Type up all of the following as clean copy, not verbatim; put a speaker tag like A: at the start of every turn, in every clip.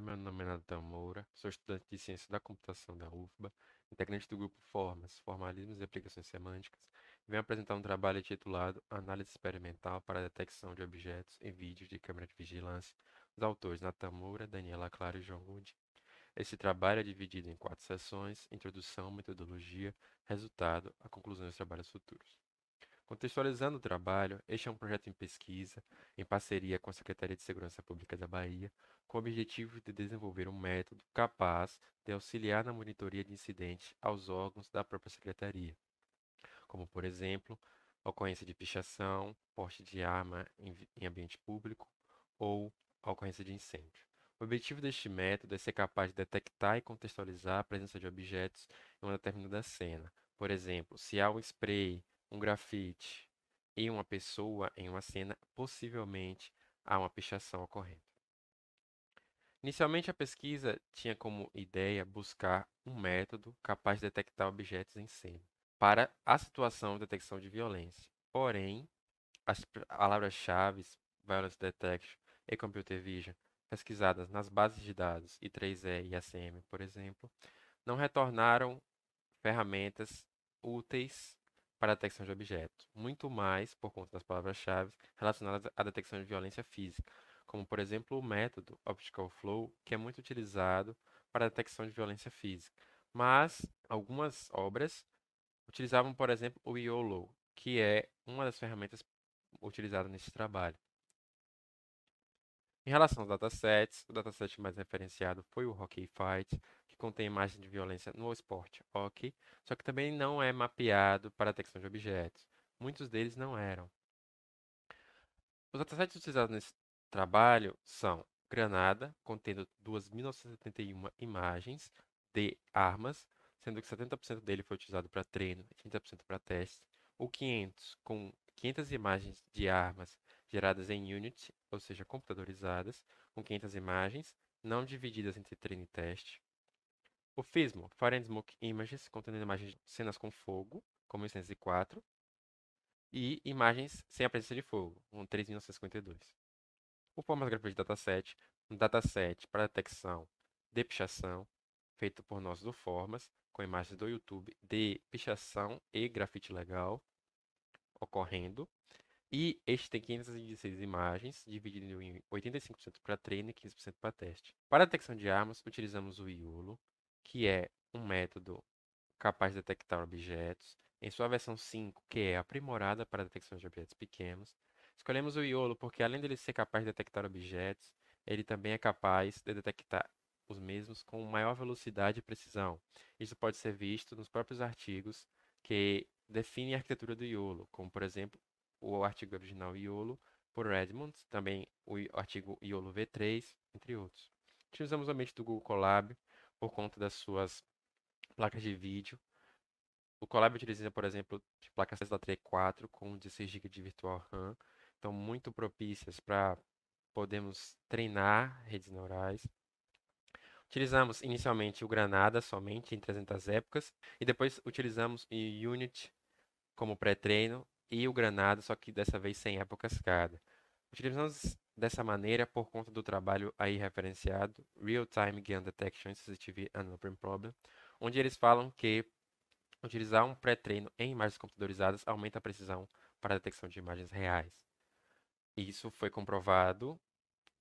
A: meu nome é Natan Moura, sou estudante de Ciência da Computação da UFBA, integrante do grupo Formas, Formalismos e Aplicações Semânticas, e venho apresentar um trabalho titulado Análise Experimental para a Detecção de Objetos em Vídeos de Câmera de Vigilância, dos autores Natan Moura, Daniela Clara e João Wood. Esse trabalho é dividido em 4 sessões: introdução, metodologia, resultado, a conclusão dos trabalhos futuros. Contextualizando o trabalho, este é um projeto em pesquisa, em parceria com a Secretaria de Segurança Pública da Bahia, com o objetivo de desenvolver um método capaz de auxiliar na monitoria de incidentes aos órgãos da própria Secretaria, como, por exemplo, a ocorrência de pichação, porte de arma em ambiente público ou a ocorrência de incêndio. O objetivo deste método é ser capaz de detectar e contextualizar a presença de objetos em uma determinada cena. Por exemplo, se há um spray, um grafite e uma pessoa em uma cena, possivelmente há uma pichação ocorrendo. Inicialmente, a pesquisa tinha como ideia buscar um método capaz de detectar objetos em cena para a situação de detecção de violência. Porém, as palavras-chave Violence Detection e Computer Vision, pesquisadas nas bases de dados I3E e ACM, por exemplo, não retornaram ferramentas úteis para a detecção de objetos, muito mais por conta das palavras-chave relacionadas à detecção de violência física, como, por exemplo, o método Optical Flow, que é muito utilizado para a detecção de violência física. Mas algumas obras utilizavam, por exemplo, o YOLO, que é uma das ferramentas utilizadas nesse trabalho. Em relação aos datasets, o dataset mais referenciado foi o Hockey Fight, que contém imagens de violência no esporte hockey, só que também não é mapeado para a detecção de objetos. Muitos deles não eram. Os datasets utilizados nesse trabalho são Granada, contendo 2.971 imagens de armas, sendo que 70% dele foi utilizado para treino e 30% para teste. O 500, com 500 imagens de armas geradas em Unity, ou seja, computadorizadas, com 500 imagens, não divididas entre treino e teste. O FISMO, Fire and Smoke Images, contendo imagens de cenas com fogo, como em 1904, e imagens sem a presença de fogo, com 3.952. O Formas Gráficas de Dataset, um dataset para detecção de pichação, feito por nós do Formas, com imagens do YouTube de pichação e grafite legal ocorrendo. E este tem 516 imagens, dividido em 85% para treino e 15% para teste. Para a detecção de armas, utilizamos o IOLO, que é um método capaz de detectar objetos, em sua versão 5, que é aprimorada para a detecção de objetos pequenos. Escolhemos o IOLO porque, além de ele ser capaz de detectar objetos, ele também é capaz de detectar os mesmos com maior velocidade e precisão. Isso pode ser visto nos próprios artigos que definem a arquitetura do IOLO, como, por exemplo, o artigo original IOLO por Redmond, também o artigo IOLO V3, entre outros. Utilizamos o ambiente do Google Colab por conta das suas placas de vídeo. O Colab utiliza, por exemplo, de placas da T4 com 16 GB de virtual RAM, então muito propícias para podermos treinar redes neurais. Utilizamos inicialmente o Granada somente em 300 épocas e depois utilizamos o Unity como pré-treino e o Granada, só que dessa vez 100 épocas cada. Utilizamos dessa maneira por conta do trabalho aí referenciado, Real Time Gun Detection in CCTV and Open Problem, onde eles falam que utilizar um pré-treino em imagens computadorizadas aumenta a precisão para a detecção de imagens reais. Isso foi comprovado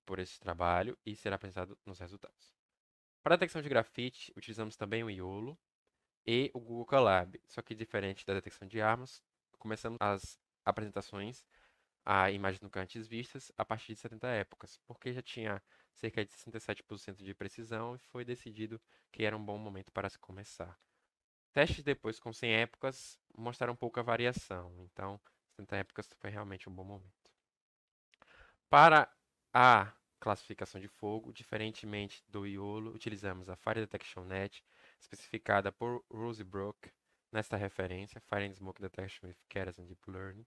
A: por esse trabalho e será apresentado nos resultados. Para a detecção de grafite, utilizamos também o IOLO e o Google Colab, só que diferente da detecção de armas, começamos as apresentações a imagens nunca antes vistas a partir de 70 épocas, porque já tinha cerca de 67% de precisão e foi decidido que era um bom momento para se começar. Testes depois com 100 épocas mostraram pouca variação, então 70 épocas foi realmente um bom momento. Para a classificação de fogo, diferentemente do IOLO, utilizamos a Fire Detection Net, especificada por Rosebrook nesta referência, Fire and Smoke Detection with Keras and Deep Learning,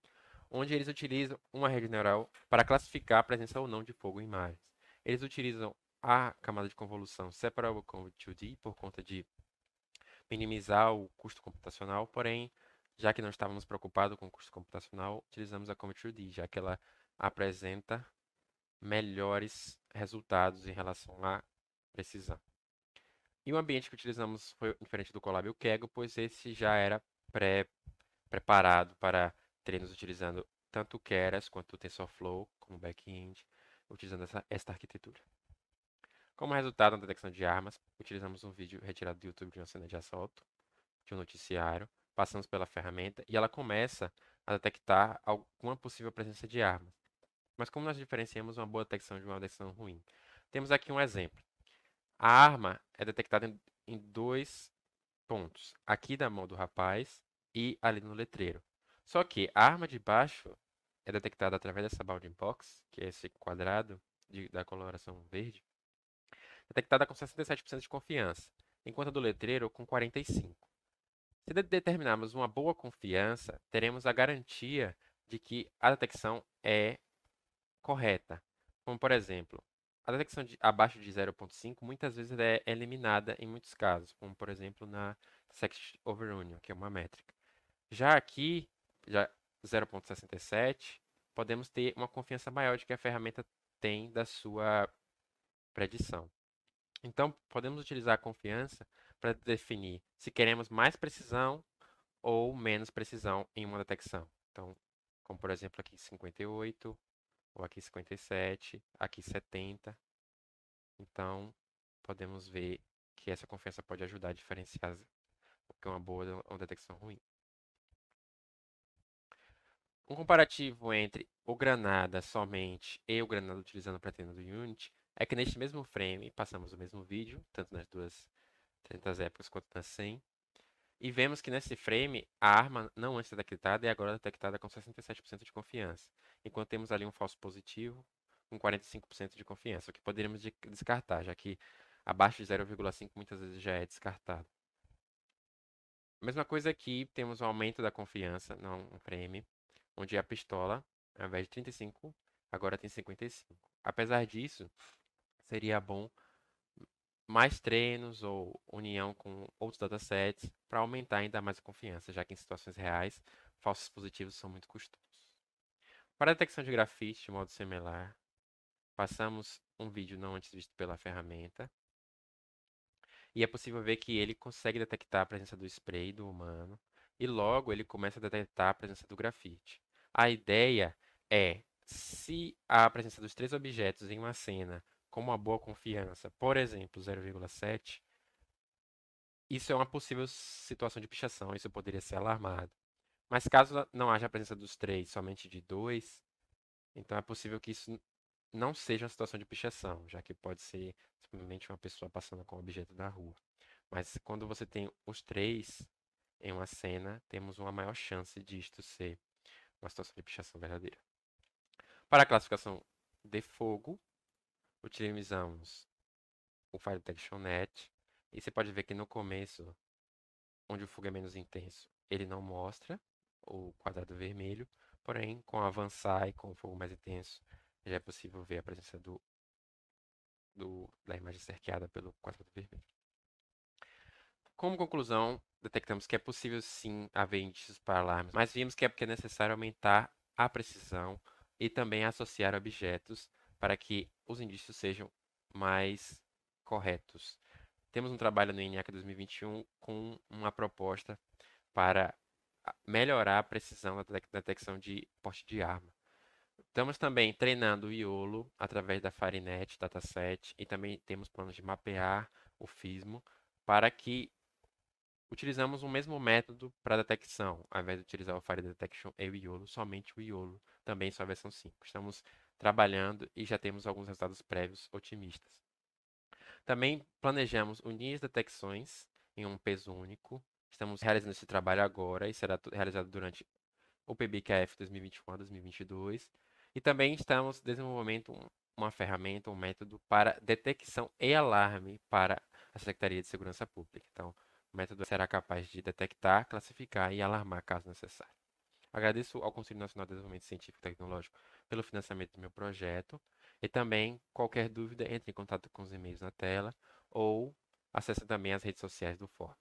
A: onde eles utilizam uma rede neural para classificar a presença ou não de fogo em imagens. Eles utilizam a camada de convolução Separable Convoluted 2D por conta de minimizar o custo computacional, porém, já que não estávamos preocupados com o custo computacional, utilizamos a Comet2D, já que ela apresenta melhores resultados em relação a precisão. E o ambiente que utilizamos foi diferente do Colab e o Kaggle, pois esse já era preparado para treinos utilizando tanto o Keras quanto o TensorFlow como back-end, utilizando esta arquitetura. Como resultado da detecção de armas, utilizamos um vídeo retirado do YouTube de uma cena de assalto, de um noticiário, passamos pela ferramenta e ela começa a detectar alguma possível presença de armas. Mas como nós diferenciamos uma boa detecção de uma detecção ruim? Temos aqui um exemplo. A arma é detectada em dois pontos, aqui da mão do rapaz e ali no letreiro. Só que a arma de baixo é detectada através dessa bounding box, que é esse quadrado da coloração verde, detectada com 67% de confiança, enquanto a do letreiro com 45%. Se determinarmos uma boa confiança, teremos a garantia de que a detecção é correta. Como, por exemplo, a detecção abaixo de 0,5 muitas vezes é eliminada em muitos casos, como, por exemplo, na Sex over Union, que é uma métrica. Já aqui, já 0,67, podemos ter uma confiança maior de que a ferramenta tem da sua predição. Então, podemos utilizar a confiança para definir se queremos mais precisão ou menos precisão em uma detecção. Então, como por exemplo aqui 58, ou aqui 57, aqui 70. Então, podemos ver que essa confiança pode ajudar a diferenciar o que é uma boa ou uma detecção ruim. Um comparativo entre o Granada somente e o Granada utilizando o pretendo do Unity é que neste mesmo frame passamos o mesmo vídeo, tanto nas duas 30 épocas quanto nas 100, e vemos que nesse frame a arma não antes detectada é agora detectada com 67% de confiança, enquanto temos ali um falso positivo com 45% de confiança, o que poderíamos descartar, já que abaixo de 0,5 muitas vezes já é descartado. Mesma coisa aqui, temos um aumento da confiança, não um frame, onde a pistola, ao invés de 35, agora tem 55. Apesar disso, seria bom mais treinos ou união com outros datasets para aumentar ainda mais a confiança, já que em situações reais, falsos positivos são muito custosos. Para a detecção de grafite de modo similar, passamos um vídeo não antes visto pela ferramenta e é possível ver que ele consegue detectar a presença do spray do humano e logo ele começa a detectar a presença do grafite. A ideia é, se há a presença dos três objetos em uma cena com uma boa confiança, por exemplo, 0,7, isso é uma possível situação de pichação, isso poderia ser alarmado. Mas caso não haja a presença dos três, somente de dois, então é possível que isso não seja uma situação de pichação, já que pode ser simplesmente uma pessoa passando com o objeto da rua. Mas quando você tem os três em uma cena, temos uma maior chance disto ser uma situação de pichação verdadeira. Para a classificação de fogo, utilizamos o Fire Detection Net. E você pode ver que no começo, onde o fogo é menos intenso, ele não mostra o quadrado vermelho. Porém, com avançar e com o fogo mais intenso, já é possível ver a presença da imagem cerqueada pelo quadrado vermelho. Como conclusão, detectamos que é possível sim haver indícios para alarmes, mas vimos que é necessário aumentar a precisão e também associar objetos para que os indícios sejam mais corretos. Temos um trabalho no ENIAC 2021 com uma proposta para melhorar a precisão da detecção de porte de arma. Estamos também treinando o IOLO através da Farinet dataset e também temos planos de mapear o FISMO para que utilizamos o mesmo método para detecção, ao invés de utilizar o Fire Detection e o IOLO, somente o IOLO, também sua versão 5. Estamos trabalhando e já temos alguns resultados prévios otimistas. Também planejamos unir as detecções em um peso único. Estamos realizando esse trabalho agora e será realizado durante o PBKF 2021 a 2022. E também estamos desenvolvendo uma ferramenta, um método para detecção e alarme para a Secretaria de Segurança Pública. Então, o método será capaz de detectar, classificar e alarmar caso necessário. Agradeço ao Conselho Nacional de Desenvolvimento Científico e Tecnológico pelo financiamento do meu projeto. E também, qualquer dúvida, entre em contato com os e-mails na tela ou acesse também as redes sociais do Formas.